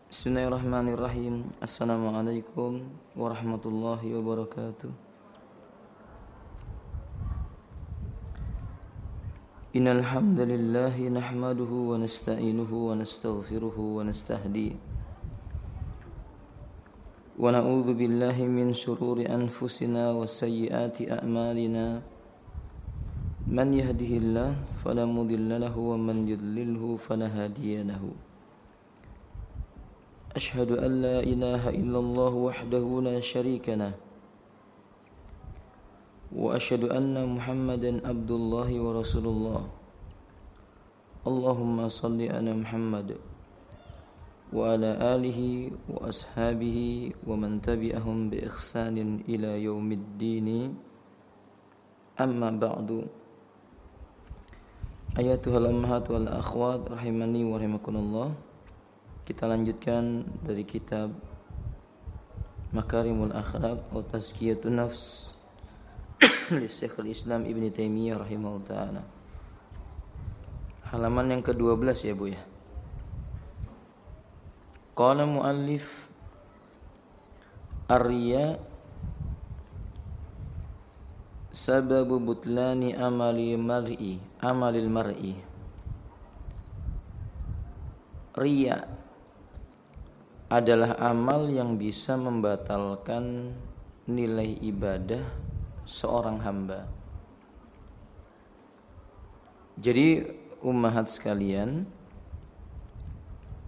Bismillahirrahmanirrahim. Assalamualaikum warahmatullahi wabarakatuh. Innal hamdalillah nahmaduhu wa nasta'inuhu wa nastaghfiruhu wa nastahdi. Wa na'udzu billahi min shururi anfusina wa sayyiati a'malina. Man yahdihillahu fala mudilla lahu wa man yudlilhu fala hadiya lahu. أشهد أن لا إله إلا الله وحده لا شريك له وأشهد أن محمدا عبد الله ورسول الله اللهم صل على محمد وعلى آله وأصحابه ومن تبعهم بإحسان إلى يوم الدين أما بعد أيتها الأمهات والأخوات رحمني ورحمكم الله. Kita lanjutkan dari kitab Makarimul Akhlaq atau Tazkiyatun Nafs li Syekhul Islam Ibnu Taimiyah rahimahullah ta'ala. Halaman yang ke-12 ya Bu ya. Qala muallif ar-riya sababu butlani amalil mar'i. Riya adalah amal yang bisa membatalkan nilai ibadah seorang hamba. Jadi ummahat sekalian,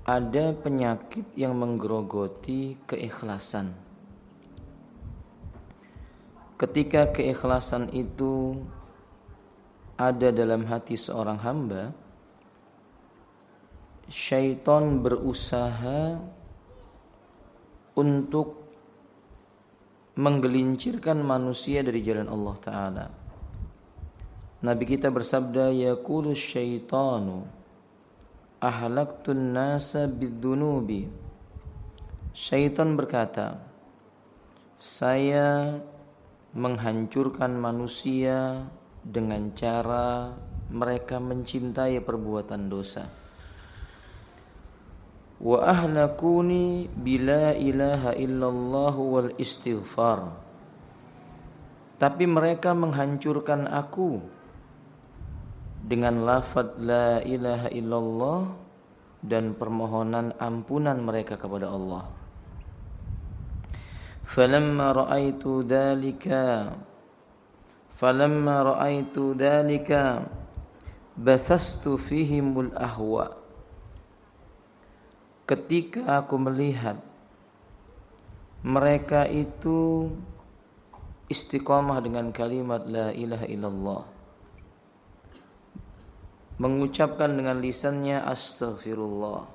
ada penyakit yang menggerogoti keikhlasan. Ketika keikhlasan itu ada dalam hati seorang hamba, syaitan berusaha untuk menggelincirkan manusia dari jalan Allah Ta'ala. Nabi kita bersabda, yaqulu syaitanu ahlaktun nasa bidzunubi. Syaitan berkata, saya menghancurkan manusia dengan cara mereka mencintai perbuatan dosa. Wa ahlakuni bila ilaha illallah wal istighfar. Tapi mereka menghancurkan aku dengan lafaz la ilaha illallah dan permohonan ampunan mereka kepada Allah. Falamma ra'aitu dhalika bathastu fihimul ahwa. Ketika aku melihat mereka itu istiqamah dengan kalimat la ilaha illallah, mengucapkan dengan lisannya astaghfirullah,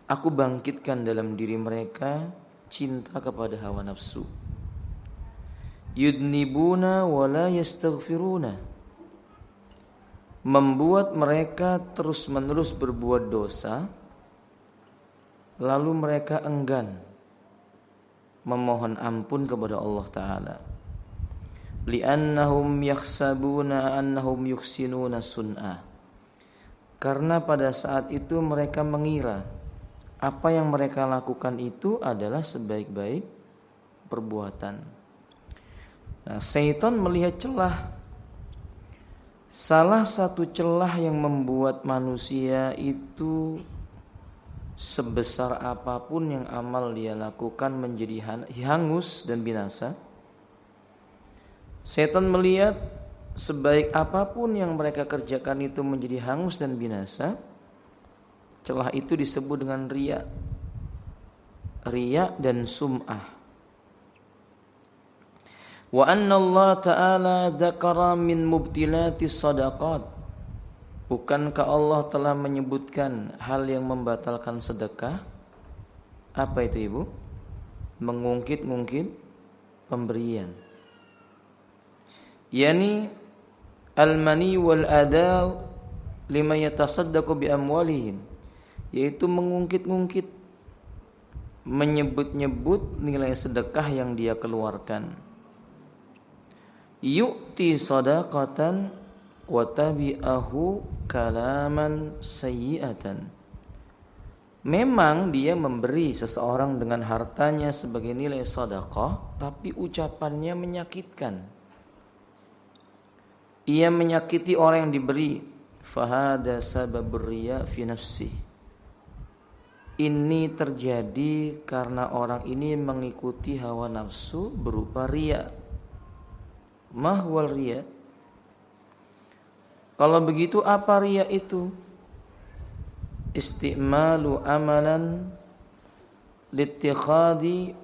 aku bangkitkan dalam diri mereka cinta kepada hawa nafsu. Yudnibuna wa la yastaghfiruna, membuat mereka terus-menerus berbuat dosa, lalu mereka enggan memohon ampun kepada Allah Ta'ala. Li'annahum yakhsabuna annahum yuhsinuna sun'ah. Karena pada saat itu mereka mengira apa yang mereka lakukan itu adalah sebaik-baik perbuatan. Nah, syaitan melihat celah. Salah satu celah yang membuat manusia itu sebesar apapun yang amal dia lakukan menjadi hangus dan binasa. Setan melihat sebaik apapun yang mereka kerjakan itu menjadi hangus dan binasa. Celah itu disebut dengan riya. Riya dan sum'ah. Wa anna Allah Ta'ala dzakara min mubtilati sadaqat. Bukankah Allah telah menyebutkan hal yang membatalkan sedekah? Apa itu Ibu? Mengungkit-ungkit pemberian. Yani al-mani wal adha lima yatasaddaqu bi amwalihim, yaitu mengungkit-ungkit, menyebut-nyebut nilai sedekah yang dia keluarkan. Yu'ti sadaqatan wa tabi'ahu kalaman sayyi'atan. Memang dia memberi seseorang dengan hartanya sebagai nilai sedekah, tapi ucapannya menyakitkan. Ia menyakiti orang yang diberi. Fahada sababur riya fi nafsi. Ini terjadi karena orang ini mengikuti hawa nafsu berupa riya. Mahwal riya. Kalau begitu apa riya itu? Istimalu amalan litikhadi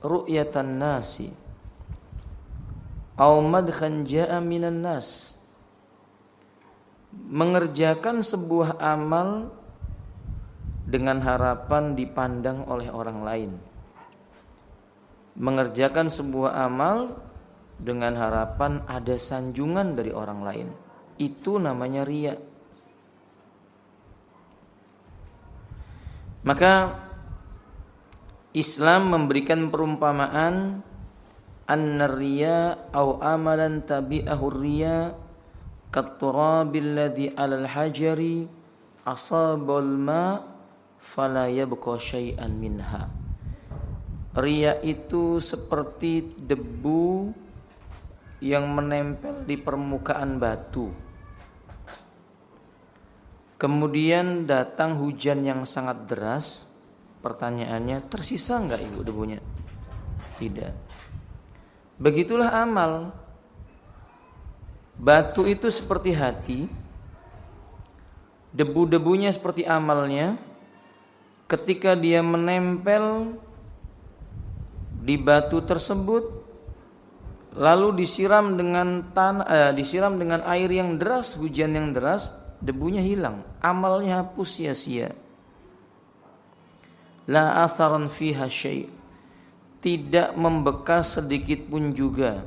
ru'yatan nasi au madkhan ja'a minan nas. Mengerjakan sebuah amal dengan harapan dipandang oleh orang lain. Mengerjakan sebuah amal dengan harapan ada sanjungan dari orang lain. Itu namanya riya. Maka Islam memberikan perumpamaan an-riya au amalan tabi'ahu riya kat-turabil ladzi 'alal hajari asabal ma fala yabqa syai'an minha. Riya itu seperti debu yang menempel di permukaan batu. Kemudian datang hujan yang sangat deras. Pertanyaannya, tersisa enggak ibu debunya? Tidak. Begitulah amal. Batu itu seperti hati. Debu-debunya seperti amalnya. Ketika dia menempel di batu tersebut, lalu disiram dengan air yang deras, hujan yang deras, debunya hilang, amalnya hapus sia-sia. La asaran fiha syai', tidak membekas sedikit pun juga.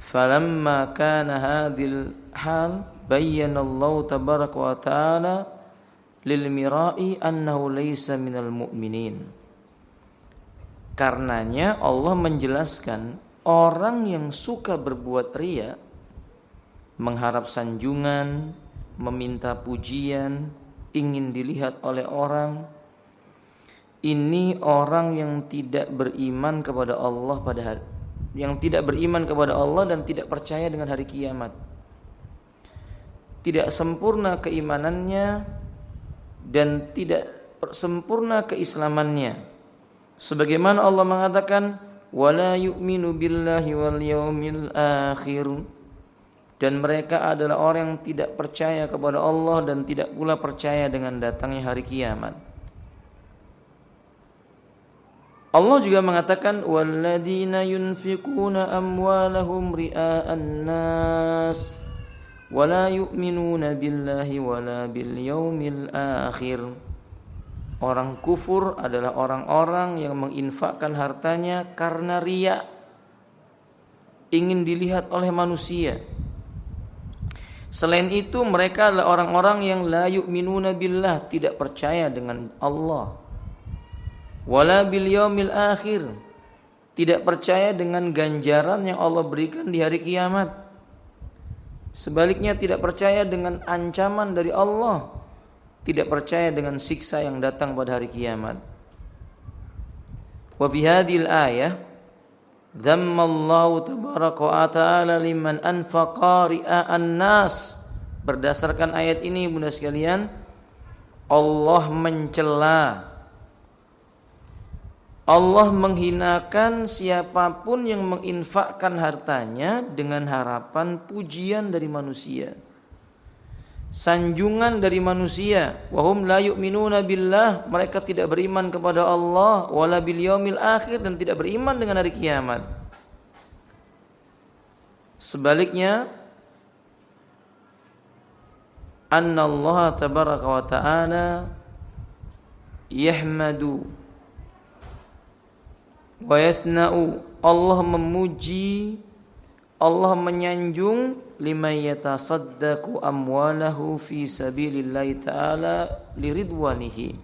Falamma kana hadhil hal bayyana Allah tabaraka wa ta'ala lil mira'i annahu laysa minal mu'minin. Karenanya Allah menjelaskan orang yang suka berbuat riya, mengharap sanjungan, meminta pujian, ingin dilihat oleh orang, ini orang yang tidak beriman kepada Allah dan tidak percaya dengan hari kiamat. Tidak sempurna keimanannya dan tidak sempurna keislamannya. Sebagaimana Allah mengatakan, wala yu'minu billahi wal yaumil akhir. Dan mereka adalah orang yang tidak percaya kepada Allah dan tidak pula percaya dengan datangnya hari kiamat. Allah juga mengatakan walladzina yunfiquna amwalahum ria'an nas wala yu'minuna billahi wala bil yaumil akhir. Orang kufur adalah orang-orang yang menginfakkan hartanya karena riya, ingin dilihat oleh manusia. Selain itu mereka adalah orang-orang yang la yu'minuna billah, tidak percaya dengan Allah. Wala bil yaumil akhir, tidak percaya dengan ganjaran yang Allah berikan di hari kiamat. Sebaliknya tidak percaya dengan ancaman dari Allah, tidak percaya dengan siksa yang datang pada hari kiamat. Wa fi hadhil ayah dzammallahu tabaraka wa ta'ala liman anfaqa ria'an nas. Berdasarkan ayat ini Bunda sekalian, Allah mencela, Allah menghinakan siapapun yang menginfakkan hartanya dengan harapan pujian dari manusia, sanjungan dari manusia. Wahum la yu'minuna billah, mereka tidak beriman kepada Allah, wala bil yaumil akhir, dan tidak beriman dengan hari kiamat. Sebaliknya, annallaha tabaraka wa ta'ala yahmadu wa yasna'u, Allah memuji, Allah menyanjung liman yatasaddaqu amwalahu fi sabilillahi ta'ala liridwanihi,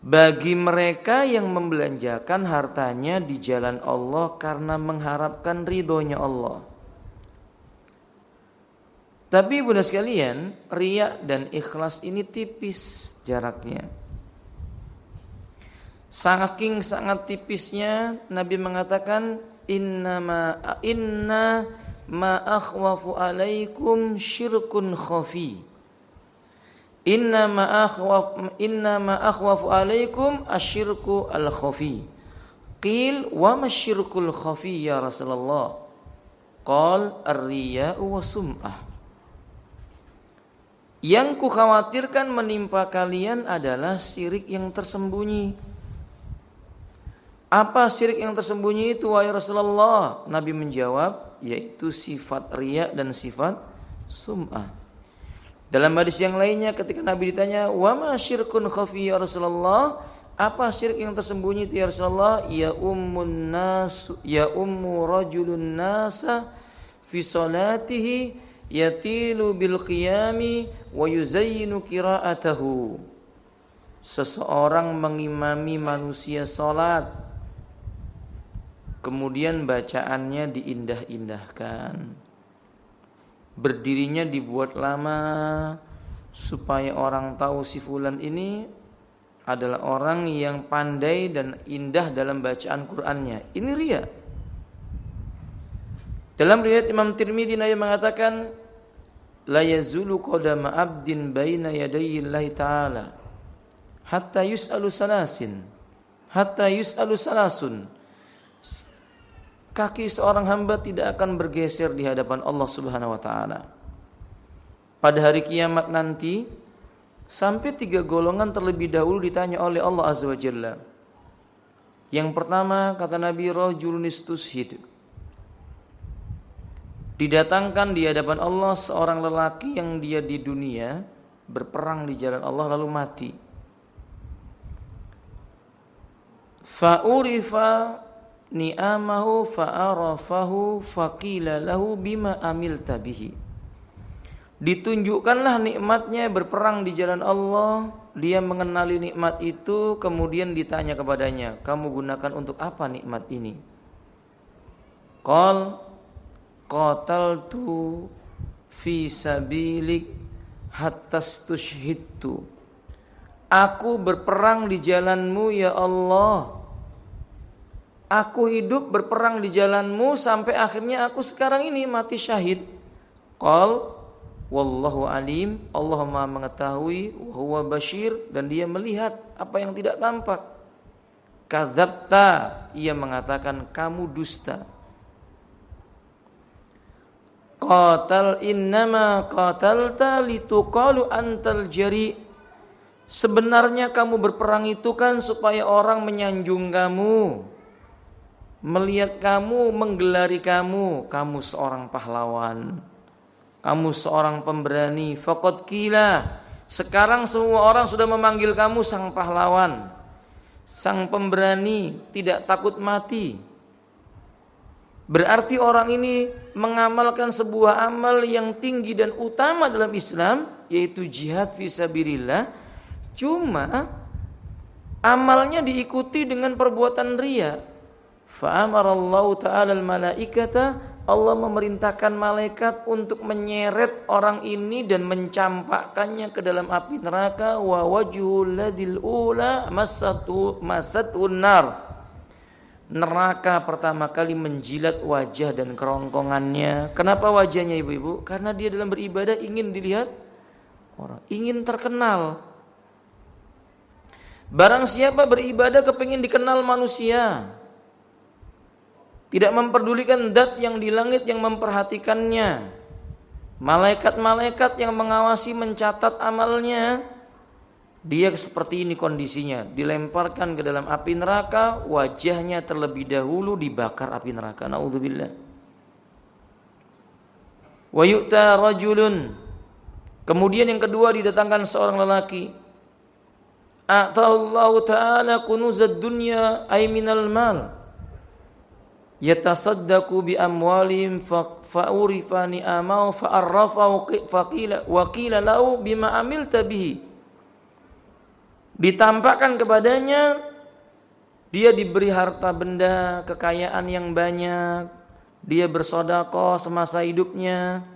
bagi mereka yang membelanjakan hartanya di jalan Allah karena mengharapkan ridhonya Allah. Tapi bunda sekalian, riya dan ikhlas ini tipis jaraknya. Saking sangat tipisnya Nabi mengatakan inna ma akhwafu alaikum syirkun khafi. Inna ma akhwafu alaikum asyirku al khafi. Qil wa ma syirkul khafi ya Rasulullah? Qal ar-riya'u wa sum'ah. Yang ku khawatirkan menimpa kalian adalah syirik yang tersembunyi. Apa syirik yang tersembunyi itu wahai Rasulullah? Nabi menjawab, yaitu sifat riya dan sifat sum'ah. Dalam hadis yang lainnya ketika Nabi ditanya, "Wa ma syirkun khafi ya Rasulullah?" Apa syirik yang tersembunyi itu ya Rasulullah? Ya ummu rajulun nasa fi salatihi yatilu bil qiyami wa yuzayyinu qira'atahu. Seseorang mengimami manusia salat, kemudian bacaannya diindah-indahkan, berdirinya dibuat lama supaya orang tahu si fulan ini adalah orang yang pandai dan indah dalam bacaan Qur'annya. Ini riya. Dalam riwayat Imam Tirmidzi Nabi mengatakan la yazulu qadama abdin baina yadayillahi ta'ala hatta yus'alu salasun. Kaki seorang hamba tidak akan bergeser di hadapan Allah Subhanahu wa taala pada hari kiamat nanti sampai 3 golongan terlebih dahulu ditanya oleh Allah Azza wa Jalla. Yang pertama kata Nabi, rajulun istushhid. Didatangkan di hadapan Allah seorang lelaki yang dia di dunia berperang di jalan Allah lalu mati. Fa'urifa ni'amahu fa'arafahu faqila lahu bima amilta bihi. Ditunjukkanlah nikmatnya berperang di jalan Allah, dia mengenali nikmat itu, kemudian ditanya kepadanya, kamu gunakan untuk apa nikmat ini? Qal qataltu fi sabilik hatta stushhidtu. Aku berperang di jalanmu ya Allah. Aku hidup berperang di jalanmu sampai akhirnya aku sekarang ini mati syahid. Qal wallahu alim, Allah Maha mengetahui, wa huwa basyir, dan dia melihat apa yang tidak tampak. Kadzabta, ia mengatakan kamu dusta. Innama qatalta lituqalu antal jari. Sebenarnya kamu berperang itu kan supaya orang menyanjung kamu, melihat kamu, menggelari kamu seorang pahlawan, kamu seorang pemberani. Faqad qila, sekarang semua orang sudah memanggil kamu sang pahlawan, sang pemberani, tidak takut mati. Berarti orang ini mengamalkan sebuah amal yang tinggi dan utama dalam Islam, yaitu jihad fisabilillah. Cuma amalnya diikuti dengan perbuatan riya. Fa'amarallahu ta'ala al-malaikata, Allah memerintahkan malaikat untuk menyeret orang ini dan mencampakkannya ke dalam api neraka. Wa wajhul ladil ula masatun nar. Neraka pertama kali menjilat wajah dan kerongkongannya. Kenapa wajahnya ibu-ibu? Karena dia dalam beribadah ingin dilihat orang, ingin terkenal. Barang siapa beribadah kepingin dikenal manusia, tidak memperdulikan zat yang di langit yang memperhatikannya, malaikat-malaikat yang mengawasi mencatat amalnya, dia seperti ini kondisinya, dilemparkan ke dalam api neraka, wajahnya terlebih dahulu dibakar api neraka. Naudzubillah. Wa yu'ta rajulun, kemudian yang kedua didatangkan seorang lelaki. Ata'allahu ta'ala kunuzad dunya ay minal mal. Yatasaddaqu bi amwalihim fa'urifa ni'amahu fa'arrafahu faqila wa qila lahu bima amilta bihi. Ditampakkan kepadanya, dia diberi harta benda, kekayaan yang banyak, dia bersedekah semasa hidupnya.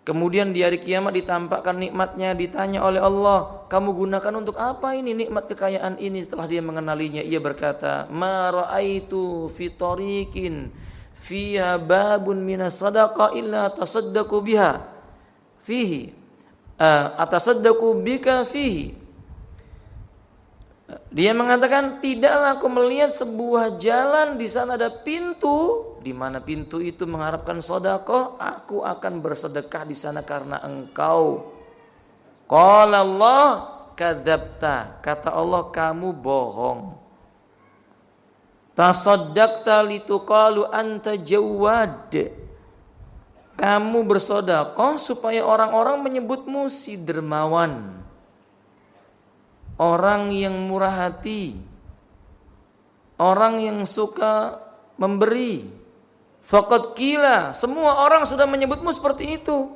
Kemudian di hari kiamat ditampakkan nikmatnya, ditanya oleh Allah, kamu gunakan untuk apa ini nikmat kekayaan ini? Setelah dia mengenalinya, ia berkata, ma ra'aitu fi tariqin fiha babun minas sadaqah illa tasaddaqu biha fihi atasaddaqu bika fihi. Dia mengatakan, tidaklah aku melihat sebuah jalan di sana ada pintu, di mana pintu itu mengharapkan sedekah, aku akan bersedekah di sana karena engkau. Qala Allah, kadzabta, kata Allah kamu bohong. Tasaddaqta lituqalu anta jawad, kamu bersedekah supaya orang-orang menyebutmu si dermawan, orang yang murah hati, orang yang suka memberi. Faqad qila, semua orang sudah menyebutmu seperti itu.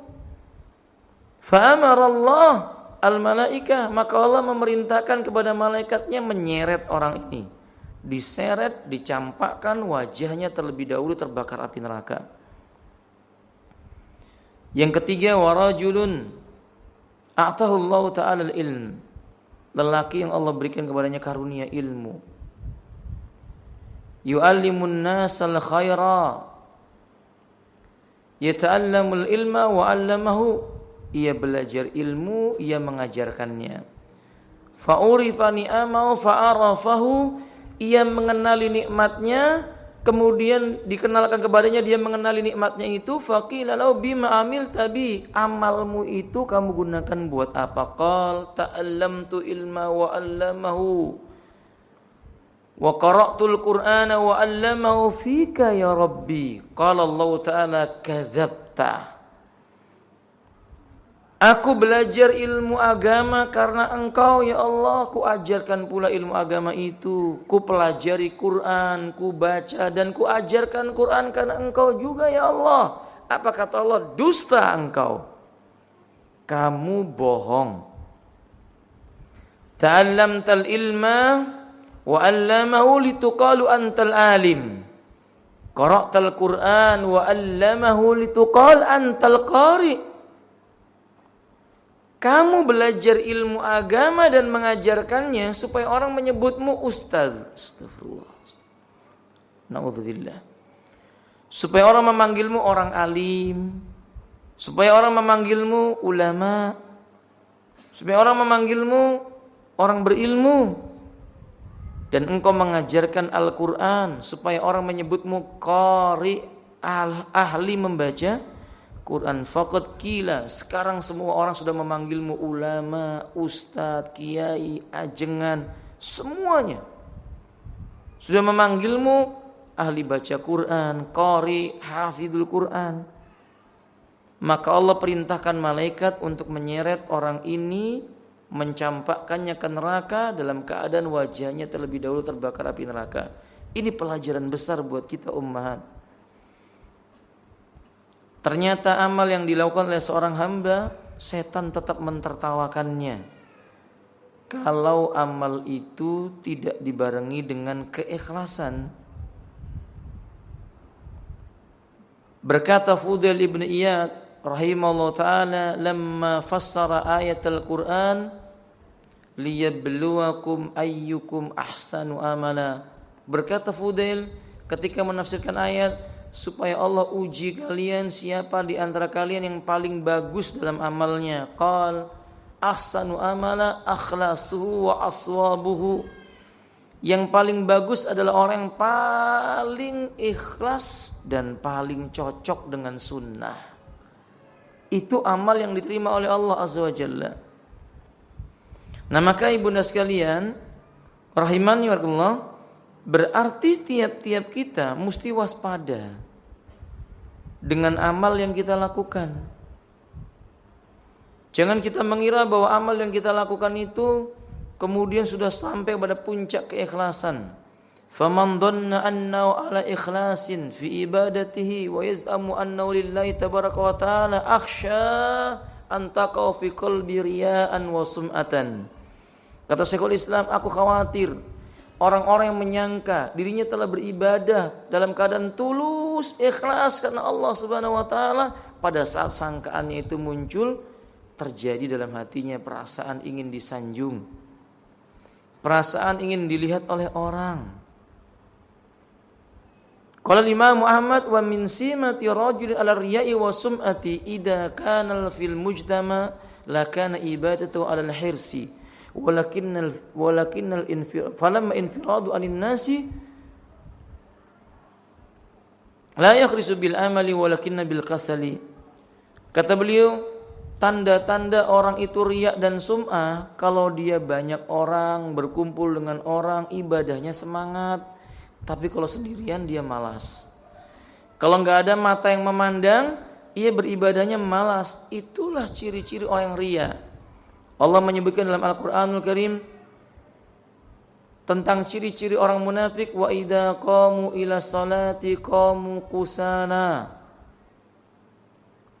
Fa amarallah al-malaikah, maka Allah memerintahkan kepada malaikatnya menyeret orang ini. Diseret, dicampakkan, wajahnya terlebih dahulu terbakar api neraka. Yang ketiga, warajulun a'tahu Allah ta'ala al-ilm, lelaki yang Allah berikan kepadanya karunia ilmu. Yu'allimun nasal khaira, yata'allamul ilma wa 'allamahu, ia belajar ilmu, ia mengajarkannya. Fa'urifa ni'amahu fa'arafahu, ia mengenali nikmatnya, kemudian dikenalkan kepadanya, dia mengenali nikmatnya itu. Faqila lahu bima amilta bi, amalmu itu kamu gunakan buat apa? Qal ta'allamtu ilma wa 'allamahu wa qara'tul qur'ana wa 'allamahu fika ya rabbi. Qala Allah ta'ala kadzabta, aku belajar ilmu agama karena engkau ya Allah, ku ajarkan pula ilmu agama itu, ku pelajari Quran, ku baca dan ku ajarkan Quran karena engkau juga ya Allah. Apa kata Allah? Dusta engkau, kamu bohong. Ta'allamtal ilma wa 'allamahu lituqalu antal alim, qara'tal Quran wa 'allamahu lituqal antal qari. Kamu belajar ilmu agama dan mengajarkannya supaya orang menyebutmu ustaz. Astagfirullah. Na'udzubillah. Supaya orang memanggilmu orang alim, supaya orang memanggilmu ulama, supaya orang memanggilmu orang berilmu. Dan engkau mengajarkan Al-Quran supaya orang menyebutmu qari, ahli membaca Quran. Faqad qila, sekarang semua orang sudah memanggilmu ulama, ustadz, kiai, ajengan, semuanya sudah memanggilmu ahli baca Quran, qari, hafidul Quran. Maka Allah perintahkan malaikat untuk menyeret orang ini, mencampakkannya ke neraka dalam keadaan wajahnya terlebih dahulu terbakar api neraka. Ini pelajaran besar buat kita ummahat. Ternyata amal yang dilakukan oleh seorang hamba, setan tetap mentertawakannya kalau amal itu tidak dibarengi dengan keikhlasan. Berkata Fudail ibn Iyad rahimahullah ta'ala, lamma fassara ayat al-Quran liyabluwakum ayyukum ahsanu amala. Berkata Fudail ketika menafsirkan ayat, supaya Allah uji kalian siapa di antara kalian yang paling bagus dalam amalnya. Qal ahsanu amala akhlasuhu wa aswabuhu, yang paling bagus adalah orang yang paling ikhlas dan paling cocok dengan sunnah. Itu amal yang diterima oleh Allah Azza wa Jalla. Nah maka ibunda sekalian rahimani warahmatullah, berarti tiap-tiap kita mesti waspada dengan amal yang kita lakukan. Jangan kita mengira bahwa amal yang kita lakukan itu kemudian sudah sampai pada puncak keikhlasan. Faman dhanna annahu ala ikhlasin fi ibadatihi wa yaz'amu annahu lillahi tabaraka wa ta'ala akhsha an taqaw fi qalbi riya'an wa sum'atan. Kata Syekhul Islam, aku khawatir orang-orang yang menyangka dirinya telah beribadah dalam keadaan tulus tulus, ikhlas karena Allah Subhanahu wa taala, pada saat sangkaannya itu muncul, terjadi dalam hatinya perasaan ingin disanjung, perasaan ingin dilihat oleh orang. Qala Imam Muhammad wa min simati rajulin ala riya'i wa sum'ati idza kana fil mujtama la kana ibadatu ala al-hirsi walakinnal falamma infiradu anin nasi la yakhrisu bil amali walakinna bil kasali. Kata beliau, tanda-tanda orang itu riya dan sum'ah, kalau dia banyak orang, berkumpul dengan orang, ibadahnya semangat, tapi kalau sendirian dia malas. Kalau enggak ada mata yang memandang, ia beribadahnya malas. Itulah ciri-ciri orang yang riya. Allah menyebutkan dalam Al-Qur'anul Karim tentang ciri-ciri orang munafik, wa idza qamu ila salati qamu kusala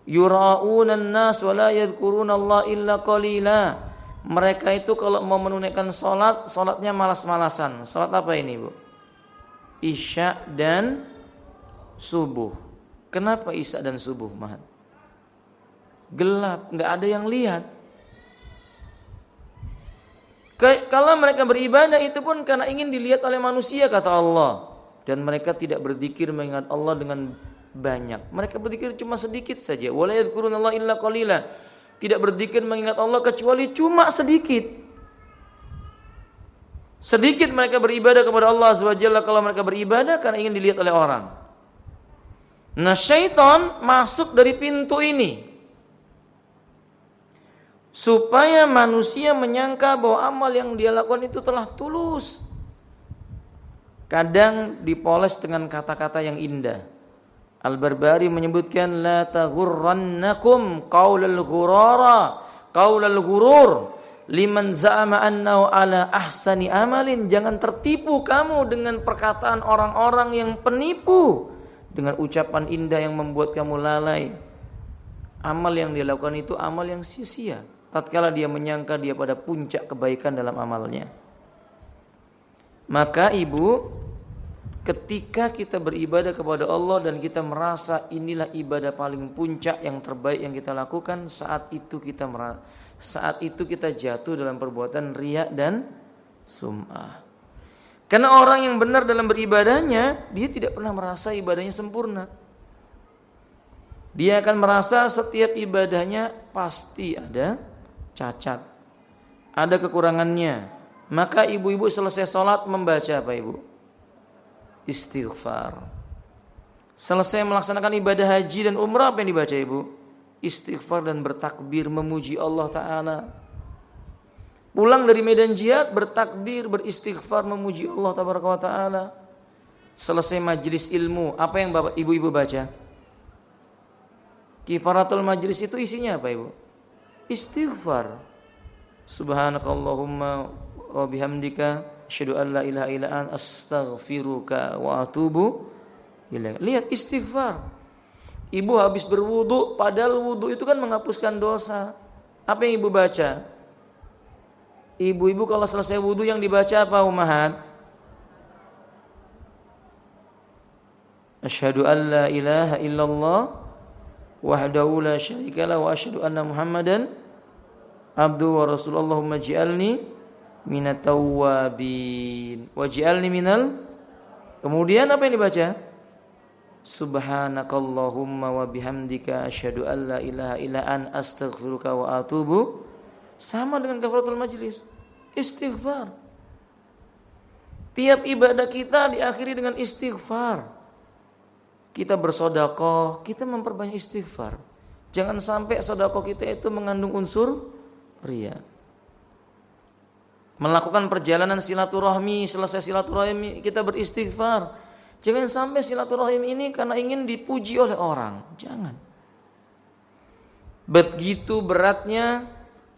yura'una an-nas wa la yadhkuruna Allah illa qalila. Mereka itu kalau mau menunaikan salatnya malas-malasan. Salat apa ini, Bu? Isya dan subuh. Kenapa isya dan subuh, Mahat? Gelap, enggak ada yang lihat. Kalau mereka beribadah itu pun karena ingin dilihat oleh manusia, kata Allah. Dan mereka tidak berzikir mengingat Allah dengan banyak. Mereka berzikir cuma sedikit saja. Wala yadhkurunallaha illa qalila. Tidak berzikir mengingat Allah kecuali cuma sedikit. Sedikit mereka beribadah kepada Allah SWT kalau mereka beribadah karena ingin dilihat oleh orang. Nah, syaitan masuk dari pintu ini supaya manusia menyangka bahwa amal yang dia lakukan itu telah tulus. Kadang dipoles dengan kata-kata yang indah. Al-Barbari menyebutkan la taghurrannakum qaulul ghurur liman za'ama annahu ala ahsani amalin. Jangan tertipu kamu dengan perkataan orang-orang yang penipu, dengan ucapan indah yang membuat kamu lalai. Amal yang dia lakukan itu amal yang sia-sia tatkala dia menyangka dia pada puncak kebaikan dalam amalnya. Maka Ibu, ketika kita beribadah kepada Allah dan kita merasa inilah ibadah paling puncak yang terbaik yang kita lakukan, saat itu kita jatuh dalam perbuatan riya dan sum'ah. Karena orang yang benar dalam beribadahnya, dia tidak pernah merasa ibadahnya sempurna. Dia akan merasa setiap ibadahnya pasti ada cacat, ada kekurangannya. Maka ibu-ibu selesai sholat membaca apa, Ibu? Istighfar. Selesai melaksanakan ibadah haji dan umrah, apa yang dibaca, Ibu? Istighfar dan bertakbir memuji Allah Ta'ala. Pulang dari medan jihad, bertakbir, beristighfar memuji Allah Ta'ala. Selesai majelis ilmu, apa yang Bapak Ibu-ibu baca? Kifaratul majlis itu isinya apa, Ibu? Istighfar. Subhanakallahumma wa bihamdika asyhadu an la ilaha illa anta astaghfiruka wa atubu ilaik. Lihat, istighfar. Ibu habis berwudu, padahal wudu itu kan menghapuskan dosa. Apa yang Ibu baca? Ibu-ibu kalau selesai wudu yang dibaca apa, Ummahat? Asyhadu an la ilaha illallah wahdahu la syarika lahu wa asyhadu anna Muhammadan abduhu wa rasuluhu. Allahumma ij'alni minat tawwabin waj'alni minal. Kemudian apa yang dibaca? Subhanakallahumma wa bihamdika asyhadu an la ilaha illa anta astaghfiruka wa atubu. Sama dengan kafaratul majlis, istighfar. Tiap ibadah kita diakhiri dengan istighfar. Kita bersedekah, kita memperbanyak istighfar. Jangan sampai sedekah kita itu mengandung unsur riya. Melakukan perjalanan silaturahmi, selesai silaturahmi kita beristighfar. Jangan sampai silaturahim ini karena ingin dipuji oleh orang. Jangan. Begitu beratnya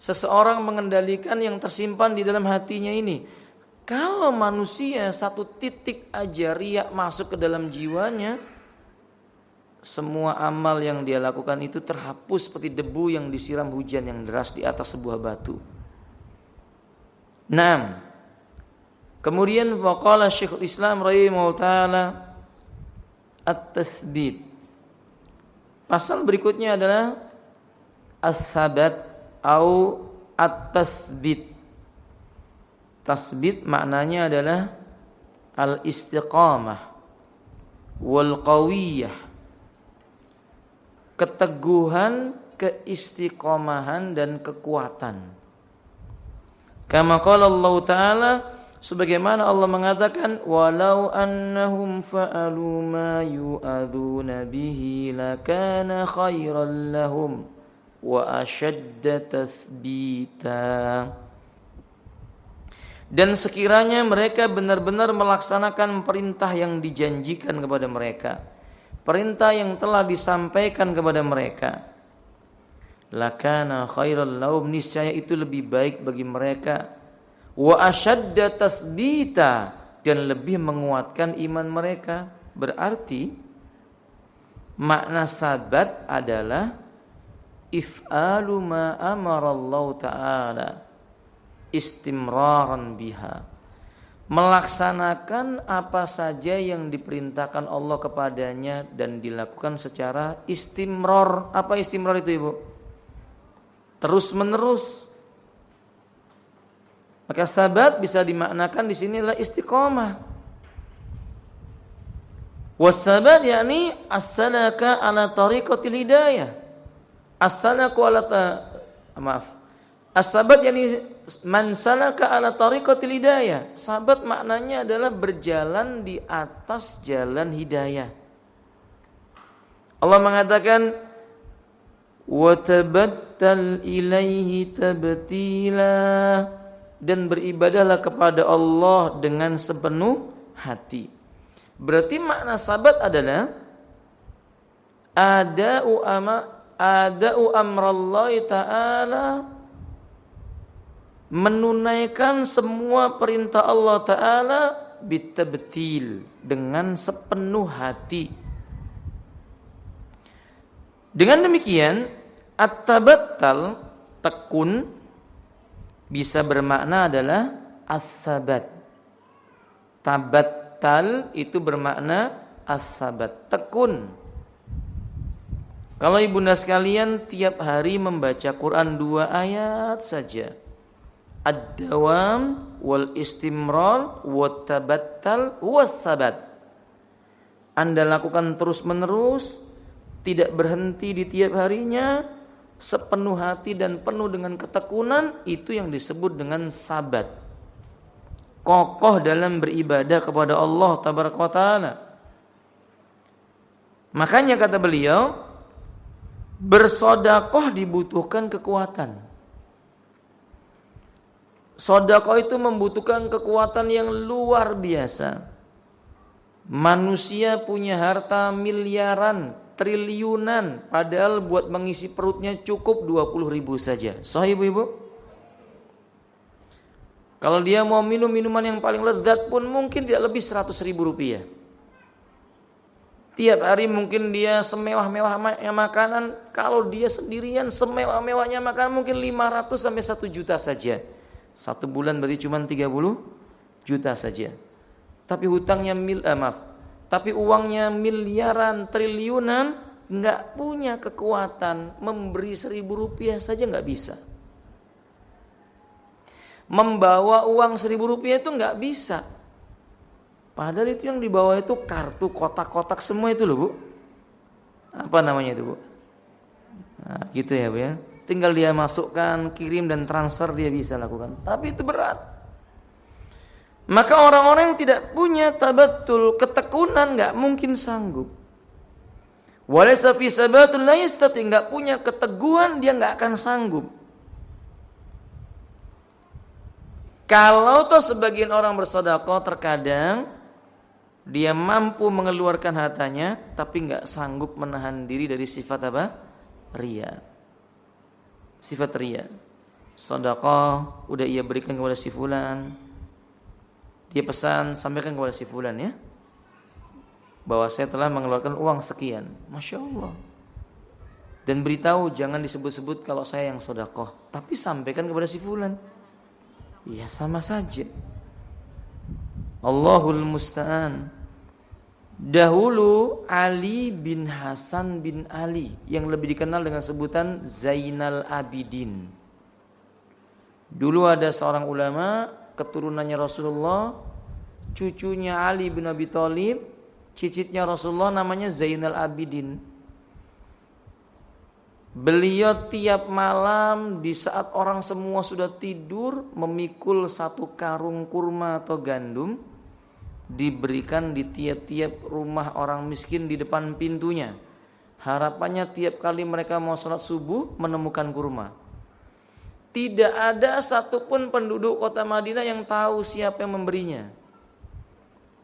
seseorang mengendalikan yang tersimpan di dalam hatinya ini. Kalau manusia satu titik aja riya masuk ke dalam jiwanya, semua amal yang dia lakukan itu terhapus seperti debu yang disiram hujan yang deras di atas sebuah batu. 6. Kemudian waqala Syekhul Islam rahimahullah ta'ala at-tasbit. Pasal berikutnya adalah as-sabat atau at-tasbit. Tasbit maknanya adalah al-istiqamah wal qawiyah, keteguhan, keistiqomahan dan kekuatan. Kama qala Allah Ta'ala, sebagaimana Allah mengatakan, walau annahum fa'alu ma yu'aduna bihi lakana khairan lahum wa ashadda tathbita. Dan sekiranya mereka benar-benar melaksanakan perintah yang dijanjikan kepada mereka, perintah yang telah disampaikan kepada mereka, lakana khairal lahum, niscaya itu lebih baik bagi mereka, wa ashadda tasbita, dan lebih menguatkan iman mereka. Berarti makna sabat adalah if'alu ma amara Allah Ta'ala istimraran biha, melaksanakan apa saja yang diperintahkan Allah kepadanya dan dilakukan secara istimrar. Apa istimrar itu, Ibu? Terus menerus. Maka sabat bisa dimaknakan di sini adalah istiqomah. Wasabat yakni as-salaka ala tariqatil hidayah. As-salaku ala as-sabat yakni man salaka ala tariqatil hidayah. Sabat maknanya adalah berjalan di atas jalan hidayah. Allah mengatakan wa tabattal ilaihi tabtila, dan beribadahlah kepada Allah dengan sepenuh hati. Berarti makna sabat adalah ada'u amrallahi ta'ala, menunaikan semua perintah Allah Ta'ala bitabtil, dengan sepenuh hati. Dengan demikian at-tabattal, tekun, bisa bermakna adalah as-sabat. Tabattal itu bermakna as-sabat, tekun. Kalau ibunda sekalian tiap hari membaca Quran 2 ayat saja, ad-dawam wal istimrar wat tabattal was sabat, Anda lakukan terus menerus, tidak berhenti di tiap harinya, sepenuh hati dan penuh dengan ketekunan, itu yang disebut dengan sabat. Kokoh dalam beribadah kepada Allah tabaraka wa taala. Makanya kata beliau, bersedekah dibutuhkan kekuatan. Sedekah itu membutuhkan kekuatan yang luar biasa. Manusia punya harta miliaran, triliunan, padahal buat mengisi perutnya cukup 20.000 saja. Sahih ibu-ibu? Kalau dia mau minum minuman yang paling lezat pun mungkin tidak lebih 100.000 rupiah. Tiap hari mungkin dia semewah-mewahnya makanan, kalau dia sendirian semewah-mewahnya makanan mungkin 500 sampai 1 juta saja. 1 bulan berarti cuma 30 juta saja. Tapi hutangnya tapi uangnya miliaran, triliunan, nggak punya kekuatan memberi 1.000 rupiah saja nggak bisa. Membawa uang 1.000 rupiah itu nggak bisa. Padahal itu yang dibawa itu kartu kotak-kotak semua itu loh Bu. Apa namanya itu Bu? Nah, gitu ya Bu ya. Tinggal dia masukkan, kirim dan transfer dia bisa lakukan. Tapi itu berat. Maka orang-orang yang tidak punya tabattul, ketekunan, nggak mungkin sanggup. Walaysa fi sabatul la yastati, nggak punya keteguhan dia nggak akan sanggup. Kalau toh sebagian orang bersedekah terkadang dia mampu mengeluarkan hartanya, tapi nggak sanggup menahan diri dari sifat apa? Riya. Sifat riya. Sedekah udah ia berikan kepada si fulan. Dia pesan sampaikan kepada si fulan ya, bahwa saya telah mengeluarkan uang sekian. Masya Allah. Dan beritahu jangan disebut-sebut kalau saya yang sedekah, tapi sampaikan kepada si fulan. Ya sama saja. Allahul musta'an. Dahulu Ali bin Hasan bin Ali yang lebih dikenal dengan sebutan Zainal Abidin. Dulu ada seorang ulama keturunannya Rasulullah, cucunya Ali bin Abi Thalib, cicitnya Rasulullah, namanya Zainal Abidin. Beliau tiap malam di saat orang semua sudah tidur memikul satu karung kurma atau gandum, diberikan di tiap-tiap rumah orang miskin di depan pintunya. Harapannya tiap kali mereka mau sholat subuh menemukan kurma. Tidak ada satupun penduduk kota Madinah yang tahu siapa yang memberinya.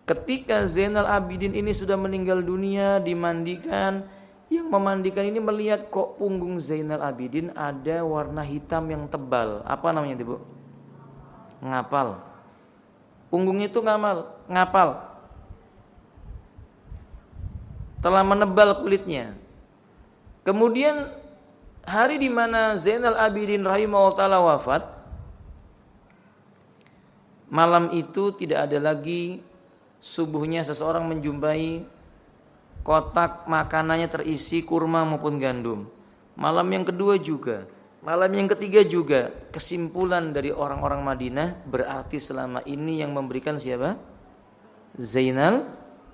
Ketika Zainal Abidin ini sudah meninggal dunia, dimandikan, yang memandikan ini melihat kok punggung Zainal Abidin ada warna hitam yang tebal. Apa namanya itu, Bu? Ngapal. Punggungnya itu ngapal. Telah menebal kulitnya. Kemudian hari di mana Zainal Abidin rahimahullah ta'ala wafat, malam itu tidak ada lagi subuhnya seseorang menjumpai kotak makanannya terisi kurma maupun gandum. Malam yang kedua juga, malam yang ketiga juga. Kesimpulan dari orang-orang Madinah, berarti selama ini yang memberikan siapa? Zainal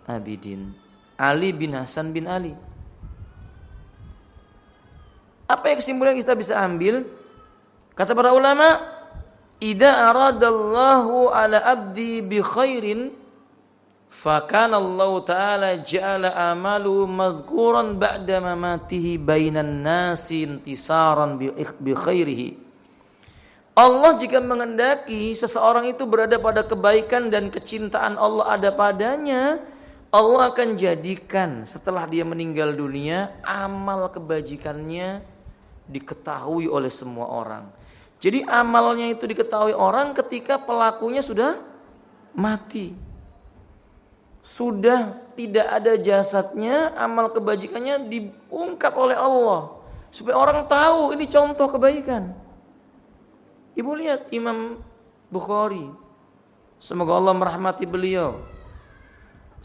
Abidin, Ali bin Hasan bin Ali. Apa yang kesimpulan kita bisa ambil? Kata para ulama, idza aradallahu ala abdi bi khairin fakana Allah Ta'ala ja'ala amalu madhkuran ba'da mamatihi bainan nasi intisaran bi khairihi. Allah jika menghendaki seseorang itu berada pada kebaikan dan kecintaan Allah ada padanya, Allah akan jadikan setelah dia meninggal dunia amal kebajikannya diketahui oleh semua orang. Jadi amalnya itu diketahui orang ketika pelakunya sudah mati. Sudah tidak ada jasadnya, amal kebajikannya diungkap oleh Allah supaya orang tahu ini contoh kebaikan. Ibu lihat Imam Bukhari, semoga Allah merahmati beliau.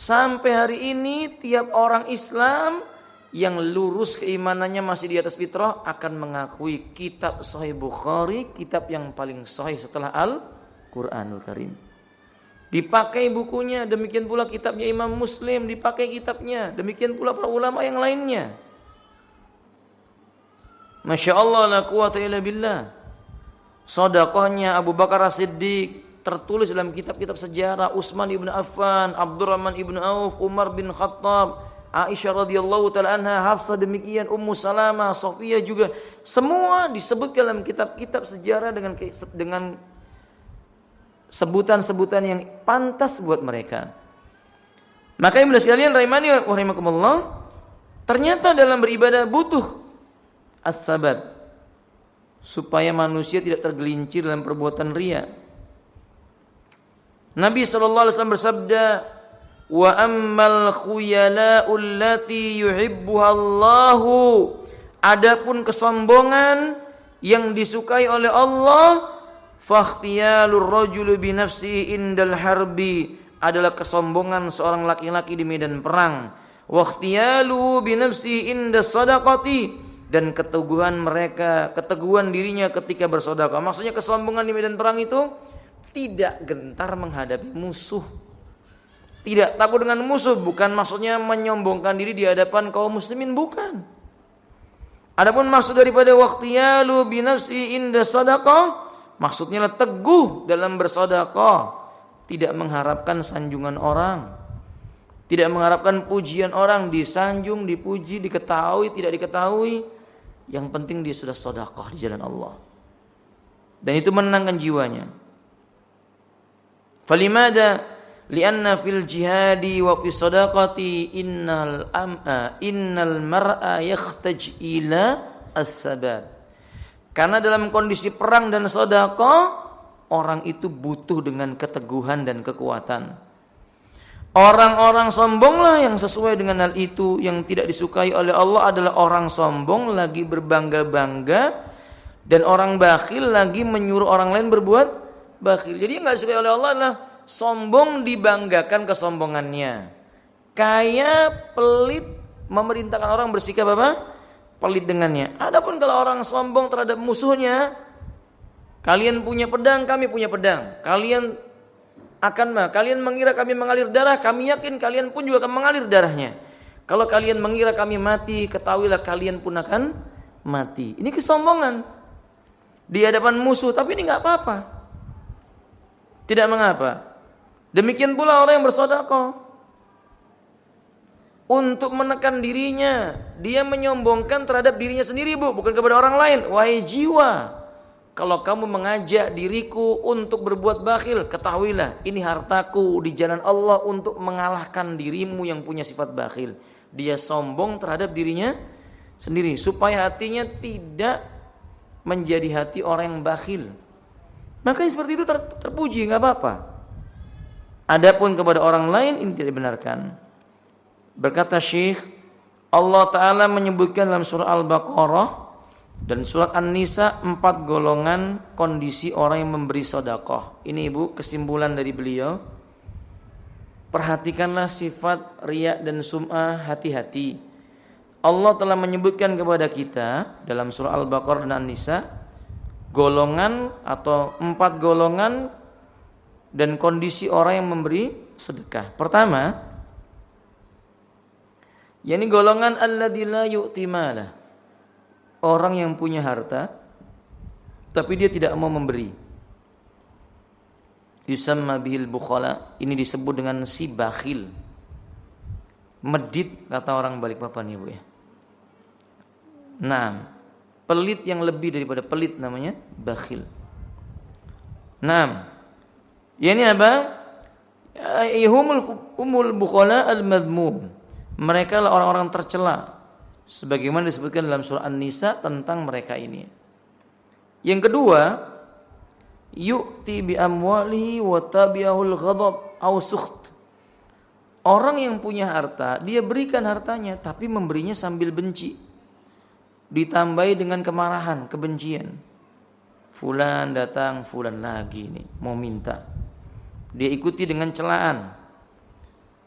Sampai hari ini tiap orang Islam yang lurus keimanannya masih di atas fitrah akan mengakui kitab Sahih Bukhari kitab yang paling sahih setelah Al-Qur'anul Karim. Dipakai bukunya, demikian pula kitabnya Imam Muslim, dipakai kitabnya, demikian pula para ulama yang lainnya. Masya Allah, la quwata illa billah. Sedekahnya Abu Bakar As-Siddiq tertulis dalam kitab-kitab sejarah. Utsman ibn Affan, Abdurrahman ibn Auf, Umar bin Khattab, Aisyah radhiyallahu taala anha, Hafsah demikian, Ummu Salamah, Sofia juga. Semua disebutkan dalam kitab-kitab sejarah dengan sebutan-sebutan yang pantas buat mereka. Maka ibu sekalian rahimani wa rahimakumullah, ternyata dalam beribadah butuh as-sabat supaya manusia tidak tergelincir dalam perbuatan riya. Nabi sallallahu alaihi wasallam bersabda, "Wa ammal khuyala'u allati yuhibbuha Allahu." Adapun kesombongan yang disukai oleh Allah, fakhtiyalur rajuli bi nafsihi indal harbi, adalah kesombongan seorang laki-laki di medan perang. Wakhtiyalu bi nafsihi indas sadaqati, dan keteguhan dirinya ketika bersedekah. Maksudnya kesombongan di medan perang itu tidak gentar menghadapi musuh. Tidak takut dengan musuh, bukan maksudnya menyombongkan diri di hadapan kaum muslimin, bukan. Adapun maksud daripada wakhtiyalu bi nafsihi indas sadaqah, maksudnya teguh dalam bersedekah, tidak mengharapkan sanjungan orang, tidak mengharapkan pujian orang, disanjung, dipuji, diketahui, tidak diketahui. Yang penting dia sudah sedekah di jalan Allah, dan itu menenangkan jiwanya. Falimada lianna fil jihadi wa fi sadaqati innal mar'a yahtaj ila as-sabat. Karena dalam kondisi perang dan sedekah, orang itu butuh dengan keteguhan dan kekuatan. Orang-orang sombonglah yang sesuai dengan hal itu. Yang tidak disukai oleh Allah adalah orang sombong lagi berbangga-bangga, dan orang bakhil lagi menyuruh orang lain berbuat bakhil. Jadi yang tidak disukai oleh Allah adalah sombong dibanggakan kesombongannya. kaya, pelit, memerintahkan orang bersikap apa? Pelit dengannya. Adapun kalau orang sombong terhadap musuhnya, kalian punya pedang, kami punya pedang. Kalian mengira kami mengalir darah, kami yakin kalian pun juga akan mengalir darahnya. Kalau kalian mengira kami mati, ketahuilah kalian pun akan mati. Ini kesombongan di hadapan musuh, tapi ini nggak apa-apa, tidak mengapa. Demikian pula orang yang bersedekah untuk menekan dirinya, dia menyombongkan terhadap dirinya sendiri, bukan kepada orang lain. Wahai jiwa, kalau kamu mengajak diriku untuk berbuat bakhil, ketahuilah ini hartaku di jalan Allah untuk mengalahkan dirimu yang punya sifat bakhil. Dia sombong terhadap dirinya sendiri supaya hatinya tidak menjadi hati orang yang bakhil. Maka seperti itu terpuji, nggak apa-apa. Adapun kepada orang lain ini tidak dibenarkan. Berkata Syekh, Allah Ta'ala menyebutkan dalam surah Al-Baqarah dan surat An-Nisa 4 golongan kondisi orang yang memberi sedekah. Ini ibu kesimpulan dari beliau. Perhatikanlah sifat riya dan sum'ah, hati-hati. Allah telah menyebutkan kepada kita dalam surah Al-Baqarah dan An-Nisa golongan atau 4 golongan dan kondisi orang yang memberi sedekah. Pertama, yakni golongan alladzi la yu'ti malah. Orang yang punya harta tapi dia tidak mau memberi. Yusamma bihil bukhala. Ini disebut dengan si bakhil. Medit kata orang Balikpapan ya Bu ya. Nah, pelit yang lebih daripada pelit namanya bakhil. Nah, ini apa? Humul bukhala al-madmum. Mereka lah orang-orang tercela. Sebagaimana disebutkan dalam surah An-Nisa tentang mereka ini. Yang kedua, yu'ti bi amwalihi wa tabi'ahul ghadab aw sukht. Orang yang punya harta, dia berikan hartanya tapi memberinya sambil benci. Ditambahi dengan kemarahan, kebencian. Fulan datang, fulan lagi nih mau minta. Dia ikuti dengan celaan.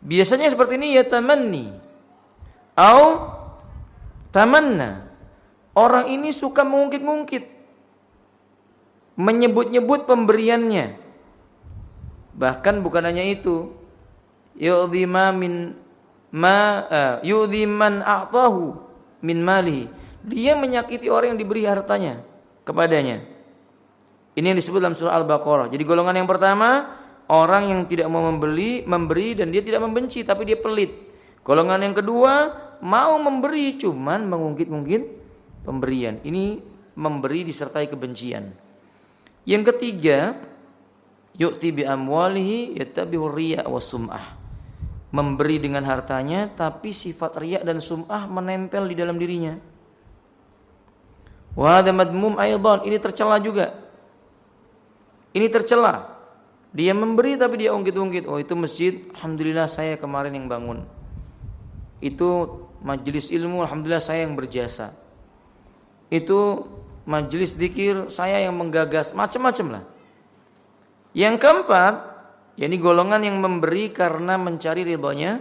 Biasanya seperti ini ya tamanni au tamanna. Orang ini suka mengungkit-ungkit, menyebut-nyebut pemberiannya. Bahkan bukan hanya itu, yu'dhi man a'tahu min malihi. Dia menyakiti orang yang diberi hartanya kepadanya. Ini yang disebut dalam surah Al-Baqarah. Jadi golongan yang pertama, orang yang tidak mau memberi dan dia tidak membenci tapi dia pelit. Golongan yang kedua, mau memberi cuman mengungkit-ungkit pemberian. Ini memberi disertai kebencian. Yang ketiga, yu'ti bi amwalihi yattabi'u riya wa sum'ah. Memberi dengan hartanya tapi sifat riya dan sum'ah menempel di dalam dirinya. Wa hadza madmum aidan, ini tercela juga. Ini tercela. Dia memberi tapi dia ungkit-ungkit. Oh itu masjid, alhamdulillah saya kemarin yang bangun. Itu majelis ilmu, alhamdulillah saya yang berjasa. Itu majelis zikir, saya yang menggagas, macam-macam lah. Yang keempat, yakni golongan yang memberi karena mencari ridhonya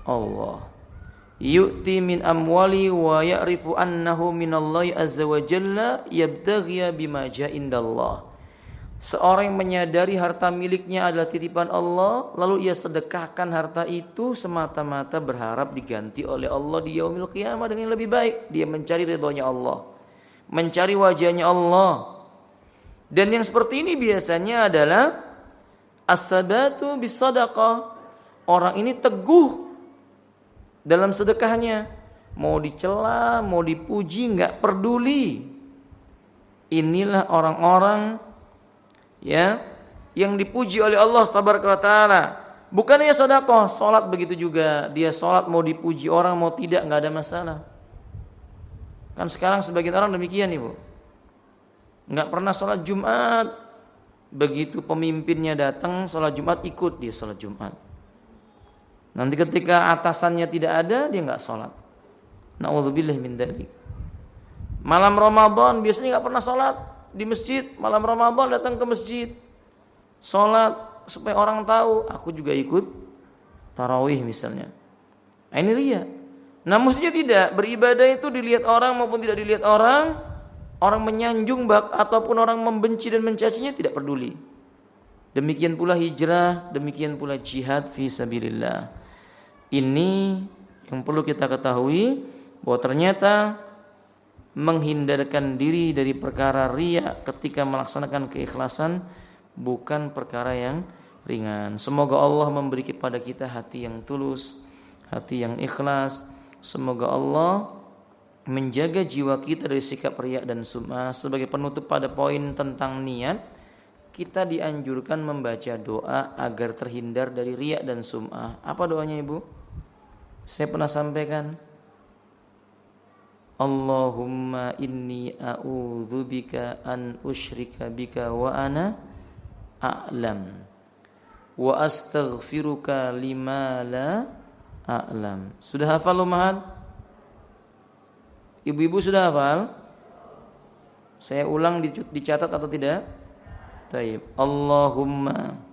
Allah. Yu'ti min amwali wa ya'rifu annahu minallahi azza wa jalla yabtaghiya bima ja'a indallah. Seorang yang menyadari harta miliknya adalah titipan Allah, lalu ia sedekahkan harta itu semata-mata berharap diganti oleh Allah di yaumil qiyamah dengan yang lebih baik. Dia mencari ridhonya Allah, mencari wajahnya Allah. Dan yang seperti ini biasanya adalah as-sabatu bis-sadaqah. Orang ini teguh dalam sedekahnya. Mau dicela, mau dipuji, enggak peduli. Inilah orang-orang ya yang dipuji oleh Allah tabaraka wa taala. Bukan hanya sedekah, salat begitu juga. Dia salat mau dipuji orang mau tidak enggak ada masalah. Kan sekarang sebagian orang demikian Ibu. Enggak pernah salat Jumat. Begitu pemimpinnya datang salat Jumat ikut dia salat Jumat. Nanti ketika atasannya tidak ada dia enggak salat. Nauzubillah min dzalik. Malam Ramadan biasanya enggak pernah salat di masjid, malam Ramadan datang ke masjid sholat supaya orang tahu aku juga ikut tarawih misalnya. Nah, ini riya. Nah, mestinya tidak. Beribadah itu dilihat orang maupun tidak dilihat orang. Orang menyanjung ataupun orang membenci dan mencacinya tidak peduli. Demikian pula hijrah, demikian pula jihad fi sabilillah. Ini yang perlu kita ketahui, bahwa ternyata menghindarkan diri dari perkara riya ketika melaksanakan keikhlasan bukan perkara yang ringan. Semoga Allah memberi kepada kita hati yang tulus, hati yang ikhlas. Semoga Allah menjaga jiwa kita dari sikap riya dan sum'ah. Sebagai penutup pada poin tentang niat, kita dianjurkan membaca doa agar terhindar dari riya dan sum'ah. Apa doanya, Ibu? Saya pernah sampaikan. Allahumma inni a'udzubika an usyrika bika wa ana a'lam wa astaghfiruka lima la a'lam. Sudah hafal Ummahat? Ibu-ibu sudah hafal? Saya ulang, dicatat atau tidak? Taib. Allahumma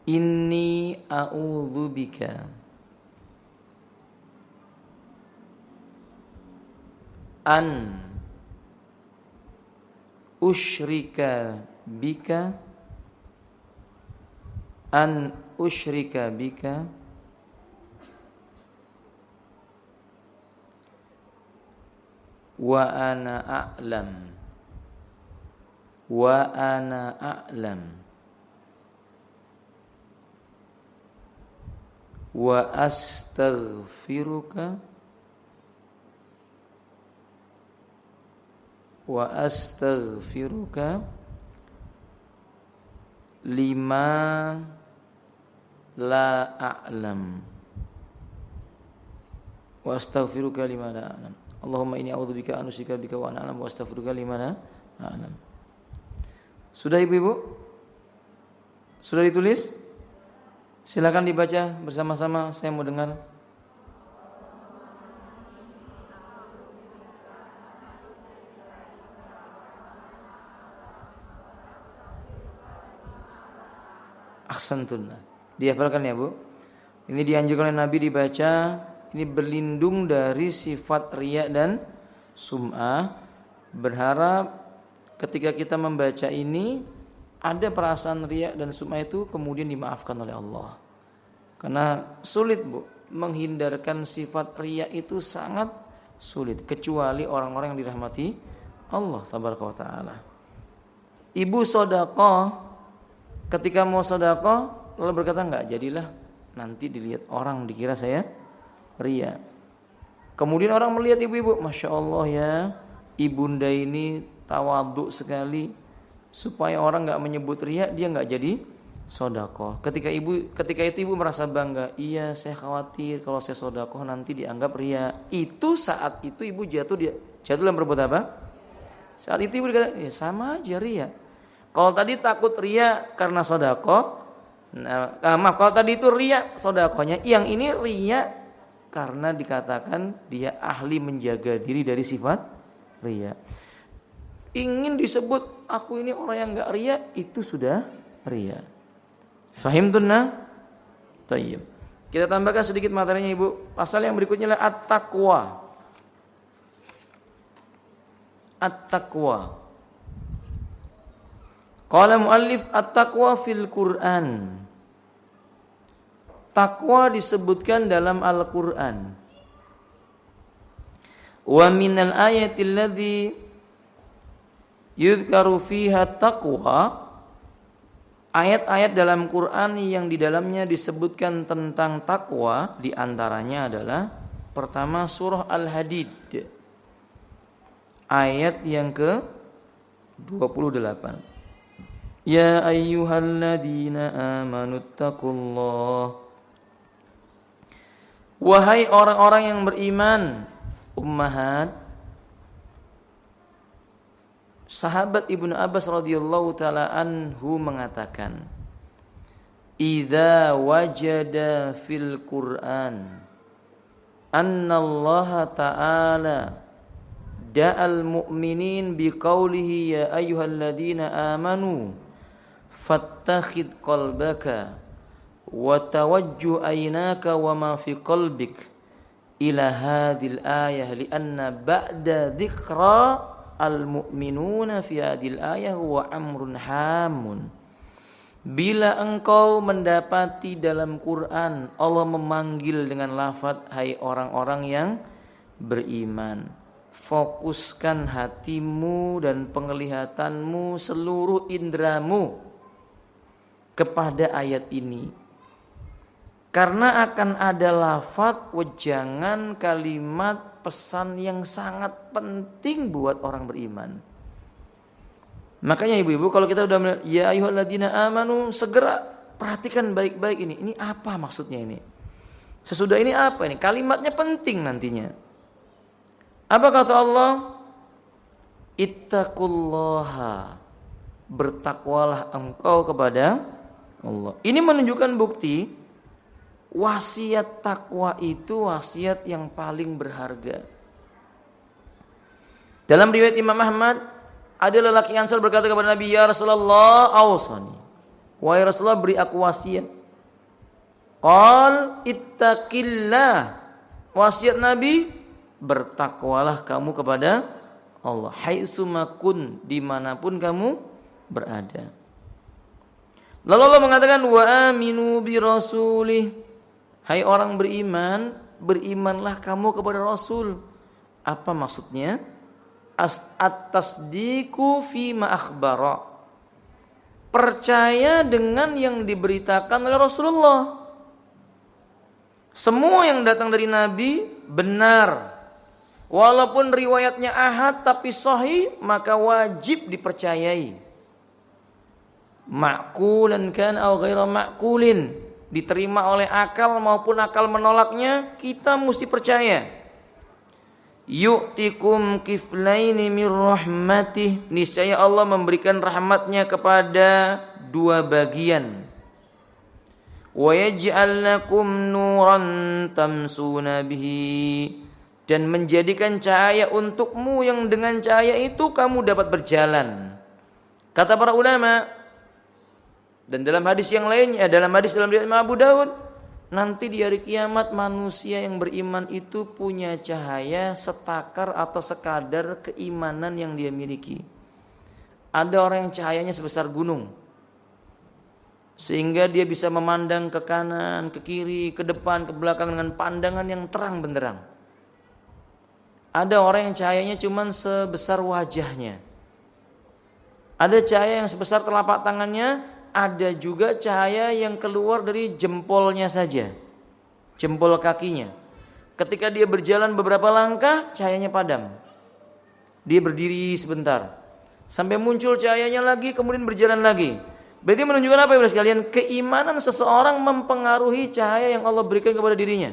inni a'udzubika an usyrika bika wa ana a'lam wa astaghfiruka lima la a'lam wa astaghfiruka lima la a'lam. Allahumma inni a'udzubika an usyrika bika wa ana a'lam wa astaghfiruka lima la a'lam. Sudah Ibu-ibu? Sudah ditulis? Silakan dibaca bersama-sama, saya mau dengar. Ahsantun. Dihafalkan ya, Bu. Ini dianjurkan oleh Nabi dibaca. Ini berlindung dari sifat riya dan sum'ah. Berharap ketika kita membaca ini ada perasaan riya dan sum'ah itu kemudian dimaafkan oleh Allah. Karena sulit, Bu, menghindarkan sifat riya itu sangat sulit, kecuali orang-orang yang dirahmati Allah tabaraka wa taala. Ibu sedekah, ketika mau sedekah lalu berkata, enggak jadilah, nanti dilihat orang dikira saya riya. Kemudian orang melihat ibu-ibu, Masya Allah ya, ibunda ini tawadhu sekali, supaya orang enggak menyebut riya, dia enggak jadi sedekah. Ketika itu ibu merasa bangga, iya saya khawatir kalau saya sedekah nanti dianggap riya. Itu saat itu ibu jatuh dalam berbuat apa? Saat itu ibu dikata, ya sama aja riya. Kalau tadi takut riya karena sedekah, kalau tadi itu riya sedekahnya, yang ini riya karena dikatakan dia ahli menjaga diri dari sifat riya. Ingin disebut aku ini orang yang enggak riya, itu sudah riya. Fahimtunna? Tayyib. Kita tambahkan sedikit materinya Ibu. Pasal yang berikutnya adalah at-taqwa. At-taqwa. Qala muallif at-taqwa fil Qur'an. Takwa disebutkan dalam Al-Qur'an. Wa minal ayatil ladzi yudhkaru fiha taqwa. Ayat-ayat dalam Quran yang di dalamnya disebutkan tentang takwa di antaranya adalah pertama surah Al-Hadid ayat yang ke-28. Ya ayyuhalladzina amanuttaqullah. Wahai orang-orang yang beriman, ummahat, sahabat Ibnu Abbas radhiyallahu taala anhu mengatakan, "Idza wajada fil Qur'an anna Allah ta'ala da'al mu'minin biqaulihi ya ayyuhalladzina amanu fattakhid qalbaka wa tawajjuh aynaka wa ma fi qalbik ila hadhil ayah lianna ba'da dzikra al-mu'minuna fi hadhil ayah huwa amrun hamun. Bila engkau mendapati dalam Quran Allah memanggil dengan lafaz hai orang-orang yang beriman, fokuskan hatimu dan penglihatanmu, seluruh indramu kepada ayat ini. Karena akan ada lafaz wejangan kalimat pesan yang sangat penting buat orang beriman. Makanya ibu-ibu kalau kita udah melihat ya ayyuhalladzina amanu, segera perhatikan baik-baik ini. Ini apa maksudnya ini? Sesudah ini apa ini? Kalimatnya penting nantinya. Apa kata Allah? Ittaqullaha. Bertakwalah engkau kepada Allah. Ini menunjukkan bukti wasiat takwa itu wasiat yang paling berharga. Dalam riwayat Imam Ahmad, ada lelaki Ansar berkata kepada Nabi, ya Rasulullah, awsani. Wahai Rasulullah, beri aku wasiat. Qal ittaqillah. Wasiat Nabi, bertakwalah kamu kepada Allah. Haitsuma kun, dimanapun kamu berada. Lalu Allah mengatakan, wa aminu bi rasulih. Hai orang beriman, berimanlah kamu kepada Rasul. Apa maksudnya? At-tasdiqu fima akhbara. Percaya dengan yang diberitakan oleh Rasulullah. Semua yang datang dari Nabi benar. Walaupun riwayatnya ahad tapi sahih, maka wajib dipercayai. Ma'qulan kan aw ghaira ma'qulin, diterima oleh akal maupun akal menolaknya, kita mesti percaya. Yu'tikum kiflaini mir rahmatih, niscaya Allah memberikan rahmatnya kepada dua bagian. Wa yaj'al lakum nuran tamsuna bihi, dan menjadikan cahaya untukmu yang dengan cahaya itu kamu dapat berjalan. Kata para ulama, dan dalam hadis yang lainnya, dalam riwayat Imam Abu Daud, nanti di hari kiamat manusia yang beriman itu punya cahaya setakar atau sekadar keimanan yang dia miliki. Ada orang yang cahayanya sebesar gunung, sehingga dia bisa memandang ke kanan, ke kiri, ke depan, ke belakang dengan pandangan yang terang benderang. Ada orang yang cahayanya cuma sebesar wajahnya. Ada cahaya yang sebesar telapak tangannya. Ada juga cahaya yang keluar dari jempolnya saja, jempol kakinya. Ketika dia berjalan beberapa langkah, cahayanya padam. Dia berdiri sebentar, sampai muncul cahayanya lagi, kemudian berjalan lagi. Berarti menunjukkan apa ya sekalian? Keimanan seseorang mempengaruhi cahaya yang Allah berikan kepada dirinya.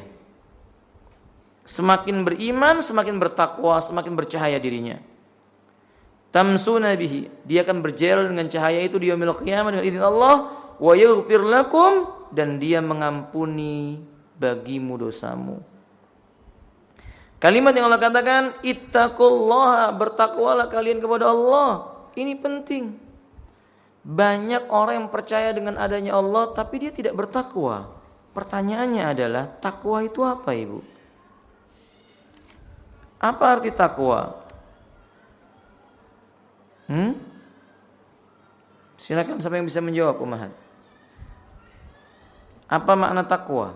Semakin beriman, semakin bertakwa, semakin bercahaya dirinya. Tamsuna bihi, dia akan berjalan dengan cahaya itu di yaumil qiyamah dengan izin Allah, wa yaghfir lakum, dan dia mengampuni bagimu dosamu. Kalimat yang Allah katakan, ittaqullaha, bertakwalah kalian kepada Allah. Ini penting. Banyak orang yang percaya dengan adanya Allah tapi dia tidak bertakwa. Pertanyaannya adalah, takwa itu apa, Ibu? Apa arti takwa? Silakan siapa yang bisa menjawab, Umahat. Apa makna takwa?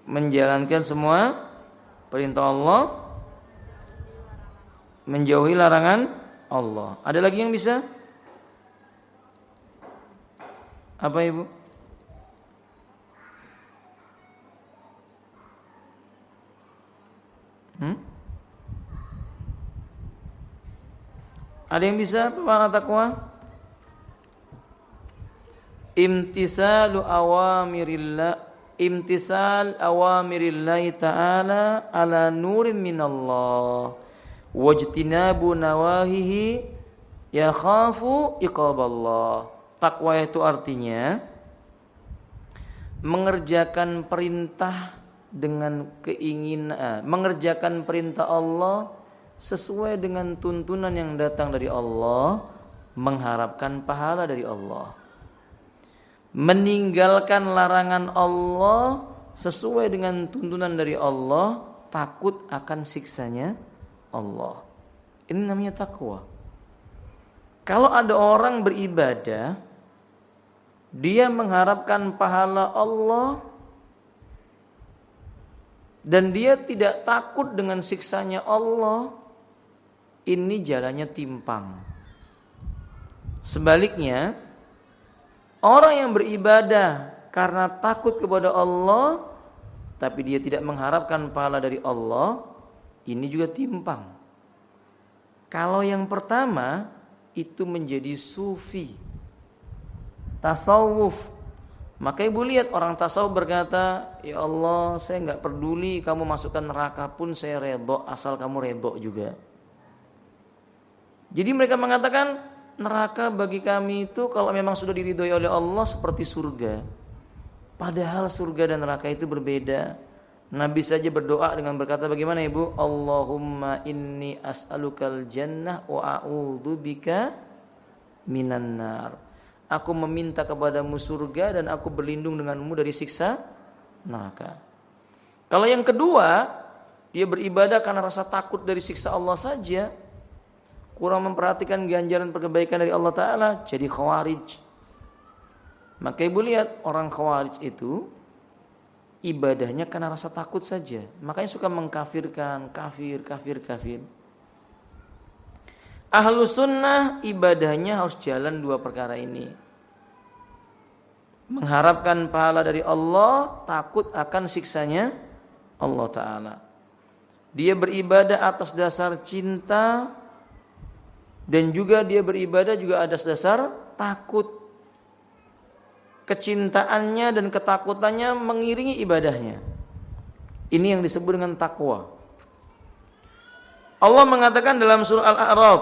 Menjalankan semua perintah Allah, menjauhi larangan Allah. Ada lagi yang bisa? Apa, Ibu? Ada yang bisa apa makna takwa? Imtisal awamirillah ta'ala ala nurin minallah wajtinabu nawahihi yakhafu iqaballah. Takwa itu artinya mengerjakan perintah dengan keinginan, mengerjakan perintah Allah sesuai dengan tuntunan yang datang dari Allah, mengharapkan pahala dari Allah. Meninggalkan larangan Allah sesuai dengan tuntunan dari Allah, takut akan siksanya Allah. Ini namanya takwa. Kalau ada orang beribadah, dia mengharapkan pahala Allah dan dia tidak takut dengan siksanya Allah, ini jalannya timpang. Sebaliknya, orang yang beribadah karena takut kepada Allah tapi dia tidak mengharapkan pahala dari Allah, ini juga timpang. Kalau yang pertama itu menjadi sufi, tasawuf. Maka ibu lihat orang tasawuf berkata, ya Allah, saya enggak peduli kamu masukkan neraka pun saya redho, asal kamu redho juga. Jadi mereka mengatakan neraka bagi kami itu kalau memang sudah diridhoi oleh Allah seperti surga. Padahal surga dan neraka itu berbeda. Nabi saja berdoa dengan berkata bagaimana ibu? Allahumma inni as'alukal jannah wa a'udzubika minan nar. Aku meminta kepadamu surga dan aku berlindung denganmu dari siksa neraka. Kalau yang kedua, dia beribadah karena rasa takut dari siksa Allah saja, kurang memperhatikan ganjaran kebaikan dari Allah Ta'ala, jadi khawarij. Maka ibu lihat orang khawarij itu ibadahnya karena rasa takut saja, makanya suka mengkafirkan, kafir. Ahlu sunnah ibadahnya harus jalan dua perkara ini. Mengharapkan pahala dari Allah, takut akan siksanya Allah Ta'ala. Dia beribadah atas dasar cinta dan juga dia beribadah juga atas dasar takut. Kecintaannya dan ketakutannya mengiringi ibadahnya. Ini yang disebut dengan takwa. Allah mengatakan dalam surah Al-A'raf,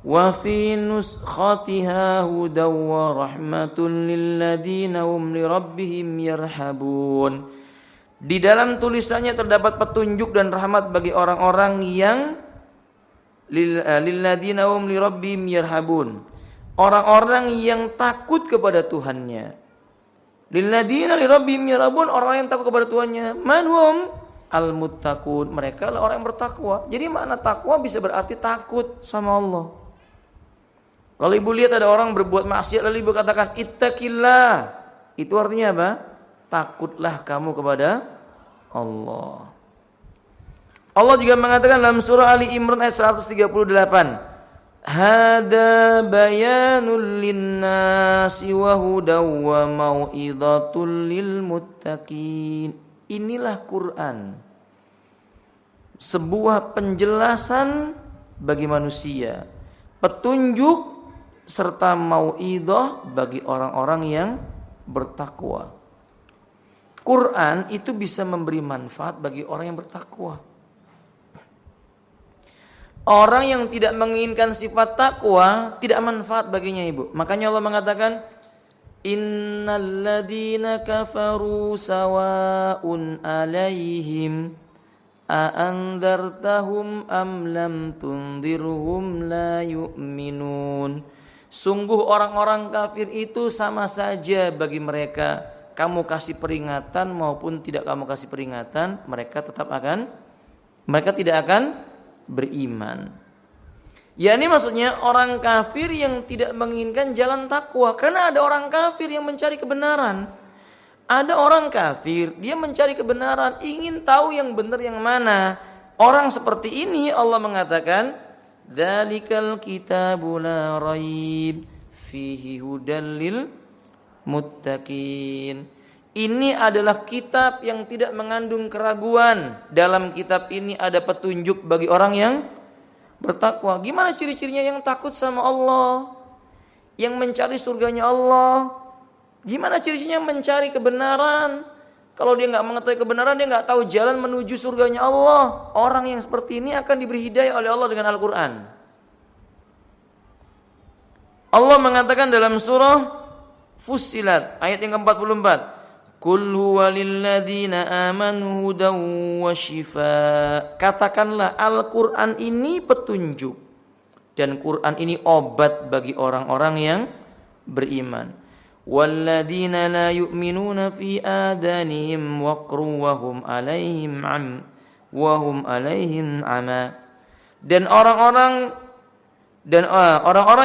wa fi nuskhatiha hudaw wa rahmatun lilladzina hum li rabbihim yarhabun. Di dalam tulisannya terdapat petunjuk dan rahmat bagi orang-orang yang lilladzina hum li rabbihim yarhabun. Orang-orang yang takut kepada Tuhannya. Lilladzina li rabbihim yarhabun, orang yang takut kepada Tuhannya. Manhum al-muttaqun, mereka adalah orang yang bertakwa. Jadi makna takwa bisa berarti takut sama Allah. Kalau ibu lihat ada orang berbuat maksiat lalu ibu katakan ittaqillah, itu artinya apa? Takutlah kamu kepada Allah. Allah juga mengatakan dalam surah Ali Imran ayat 138, hada bayanul linnasi wa hudaw wa mau'izatul lil muttaqin. Inilah Quran, sebuah penjelasan bagi manusia, petunjuk serta mau'izah bagi orang-orang yang bertakwa. Quran itu bisa memberi manfaat bagi orang yang bertakwa. Orang yang tidak menginginkan sifat takwa tidak manfaat baginya ibu. Makanya Allah mengatakan innal ladzina kafaru sawa'un 'alaihim a anzartahum am lam tundirhum la yu'minun. Sungguh orang-orang kafir itu sama saja bagi mereka. Kamu kasih peringatan maupun tidak kamu kasih peringatan, mereka tidak akan beriman. Ya ini maksudnya orang kafir yang tidak menginginkan jalan takwa. Karena ada orang kafir yang mencari kebenaran. Ada orang kafir, dia mencari kebenaran, ingin tahu yang benar yang mana. Orang seperti ini Allah mengatakan, dzalikal kitabu la raib fihi hudal lil muttaqin. Ini adalah kitab yang tidak mengandung keraguan. Dalam kitab ini ada petunjuk bagi orang yang bertakwa. Gimana ciri-cirinya yang takut sama Allah, yang mencari surganya Allah? Gimana ciri-cirinya mencari kebenaran? Kalau dia nggak mengetahui kebenaran, dia nggak tahu jalan menuju surganya Allah. Orang yang seperti ini akan diberi hidayah oleh Allah dengan Al-Quran. Allah mengatakan dalam surah Fussilat ayat yang ke-44, Qul huwa lilladzina amanu hudaw wa shifa. Katakanlah Al-Quran ini petunjuk Dan Quran ini obat bagi orang-orang yang beriman. Walladzina la yu'minuna fi adanihim waqru wa hum alaihim ama. Dan orang-orang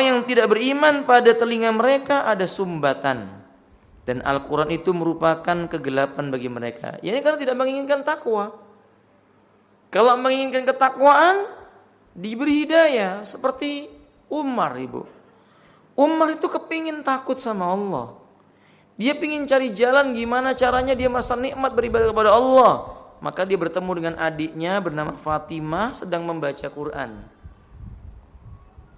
yang tidak beriman pada telinga mereka ada sumbatan. Dan Al-Quran itu merupakan kegelapan bagi mereka. Ini karena tidak menginginkan takwa. Kalau menginginkan ketakwaan, diberi hidayah. Seperti Umar, ibu. Umar itu kepingin takut sama Allah. Dia pingin cari jalan gimana caranya dia merasa nikmat beribadah kepada Allah. Maka dia bertemu dengan adiknya bernama Fatimah sedang membaca Quran.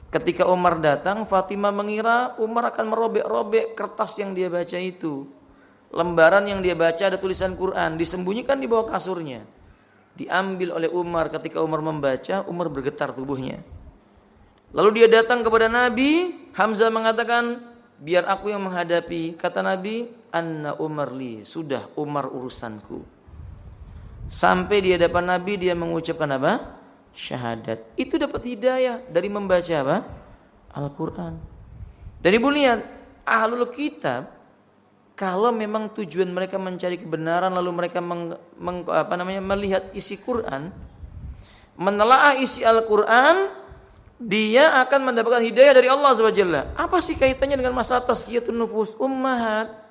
Ketika Umar datang, Fatimah mengira Umar akan merobek-robek kertas yang dia baca itu. Lembaran yang dia baca ada tulisan Quran, disembunyikan di bawah kasurnya. Diambil oleh Umar. Ketika Umar membaca, Umar bergetar tubuhnya. Lalu dia datang kepada Nabi. Hamzah mengatakan, biar aku yang menghadapi. Kata Nabi, anna Umar li, sudah Umar urusanku. Sampai di hadapan Nabi dia mengucapkan apa? Syahadat. Itu dapat hidayah dari membaca apa? Al-Quran. Dan ibu lihat, ahlul kitab, kalau memang tujuan mereka mencari kebenaran, lalu mereka melihat isi Quran, menelaah isi Al-Quran, dia akan mendapatkan hidayah dari Allah SWT. Apa sih kaitannya dengan masalah tazkiyatun nufus ummahat?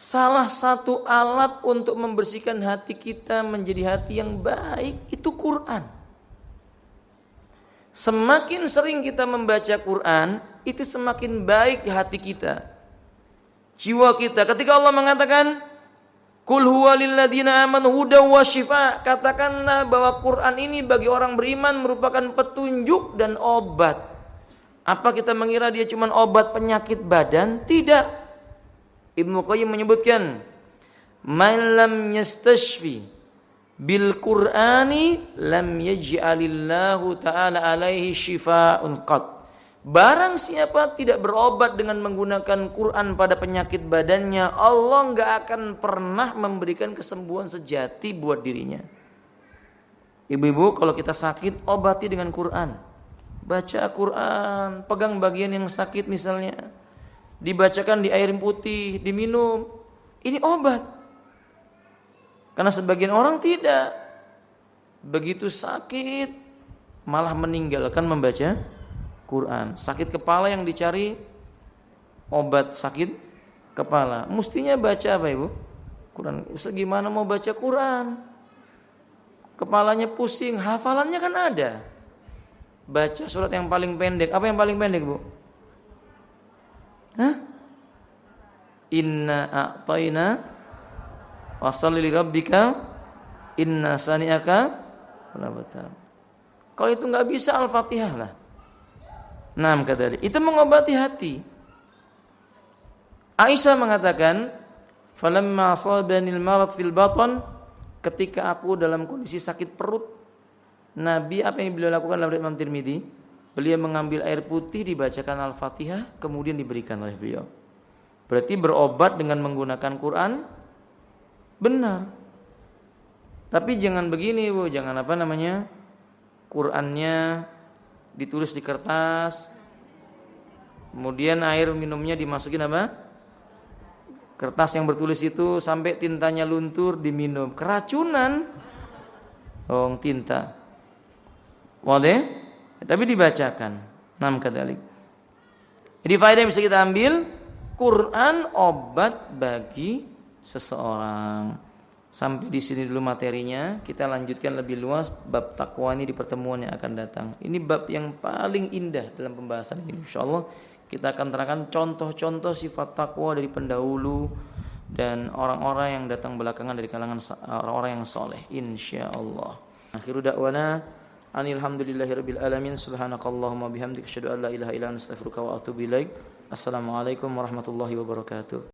Salah satu alat untuk membersihkan hati kita menjadi hati yang baik itu Quran. Semakin sering kita membaca Quran, itu semakin baik hati kita, jiwa kita. Ketika Allah mengatakan, Qul huwa lilladzina amanu hudaw wa shifa, katakanlah bahwa Quran ini bagi orang beriman merupakan petunjuk dan obat. Apa kita mengira dia cuma obat penyakit badan? Tidak. Ibnu Qayyim menyebutkan, man lam yastashfi bil Qur'ani lam yaj'alillahu ta'ala alaihi shifa'un qat. Barang siapa tidak berobat dengan menggunakan Quran pada penyakit badannya, Allah enggak akan pernah memberikan kesembuhan sejati buat dirinya. Ibu-ibu, kalau kita sakit, obati dengan Quran. Baca Quran, pegang bagian yang sakit misalnya, dibacakan di air putih, diminum. Ini obat. Karena sebagian orang tidak. Begitu sakit, malah meninggalkan membaca Quran. Sakit kepala yang dicari obat sakit kepala. Mestinya baca apa ibu? Quran. Gimana mau baca Quran? Kepalanya pusing, hafalannya kan ada. Baca surat yang paling pendek. Apa yang paling pendek bu? Hah? Inna a'tayna wassalli li rabbika inna sani'aka walabatar. Kalau itu enggak bisa Al-Fatihah lah. Naam kata dia. Itu mengobati hati. Aisyah mengatakan, falamma asabanil marad fil batan, ketika aku dalam kondisi sakit perut, Nabi apa yang beliau lakukan dalam riwayat Imam Tirmidzi? Beliau mengambil air putih, dibacakan Al-Fatihah, kemudian diberikan oleh beliau. Berarti berobat dengan menggunakan Quran benar. Tapi jangan begini bu, jangan Qurannya ditulis di kertas, kemudian air minumnya dimasukin kertas yang bertulis itu sampai tintanya luntur diminum. Keracunan. Tinta. Boleh? Tapi dibacakan. Nam kadalik. Jadi faedah yang bisa kita ambil, Quran obat bagi seseorang. Sampai di sini dulu materinya. Kita lanjutkan lebih luas bab takwa ini di pertemuan yang akan datang. Ini bab yang paling indah dalam pembahasan ini. Insyaallah kita akan terangkan contoh-contoh sifat takwa dari pendahulu dan orang-orang yang datang belakangan dari kalangan orang-orang yang soleh. Insyaallah. Akhiru da'wana alhamdulillahirabbil alamin. Subhanakallahumma bihamdika asyhadu an la ilaha illa anta astaghfiruka wa atubu ilaik. Assalamualaikum warahmatullahi wabarakatuh.